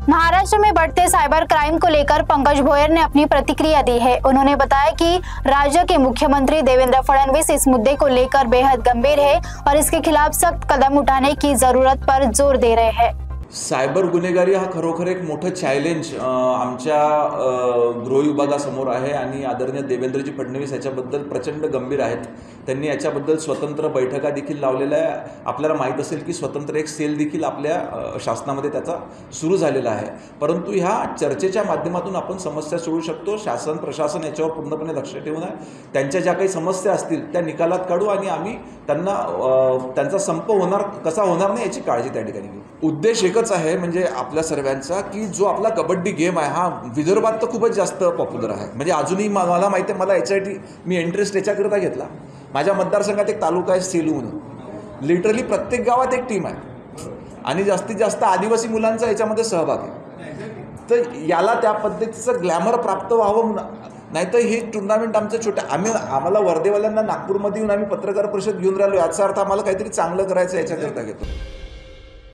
महाराष्ट्र में बढ़ते cyber crime को लेकर पंकज भोयर ने अपनी प्रतिक्रिया दी है। उन्होंने बताया कि राज्य के मुख्यमंत्री देवेंद्र फडणवीस इस मुद्दे को लेकर बेहद गंभीर है और इसके खिलाफ सख्त कदम उठाने की जरूरत पर जोर दे रहे हैं। सायबर गुन्हेगारी हा खरोखर एक मोठं चॅलेंज आमच्या गृह विभागासमोर आहे आणि आदरणीय देवेंद्रजी फडणवीस याच्याबद्दल प्रचंड गंभीर आहेत। त्यांनी याच्याबद्दल स्वतंत्र बैठका देखील लावलेल्या आहे। आपल्याला माहीत असेल की स्वतंत्र एक सेल देखील आपल्या शासनामध्ये त्याचा सुरू झालेला आहे। परंतु ह्या चर्चेच्या माध्यमातून आपण समस्या सोडवू शकतो। शासन प्रशासन याच्यावर पूर्णपणे लक्ष ठेवून आहे। त्यांच्या ज्या काही समस्या असतील त्या निकालात काढू आणि आम्ही त्यांचा संप होणार कसा होणार नाही याची काळजी त्या ठिकाणी घेऊ। उद्देश एकच आहे म्हणजे आपल्या सर्वांचा की जो आपला कबड्डी गेम आहे हा विदर्भात तर खूपच जास्त पॉप्युलर आहे। म्हणजे अजूनही मला माहिती आहे, मला याच्यासाठी मी इंटरेस्ट याच्याकरता घेतला। माझ्या मतदारसंघात एक तालुका आहे सेलू म्हणून, लिटरली प्रत्येक गावात एक टीम आहे आणि जास्तीत जास्त आदिवासी मुलांचा याच्यामध्ये सहभाग आहे। तर याला त्या पद्धतीचं ग्लॅमर प्राप्त व्हावं, नाहीतर हे टुर्नामेंट आमचं छोट्या आम्हाला वर्धेवाल्यांना नागपूरमध्ये येऊन आम्ही पत्रकार परिषद घेऊन राहिलो याचा अर्थ आम्हाला काहीतरी चांगलं करायचं याच्याकरता घेतो।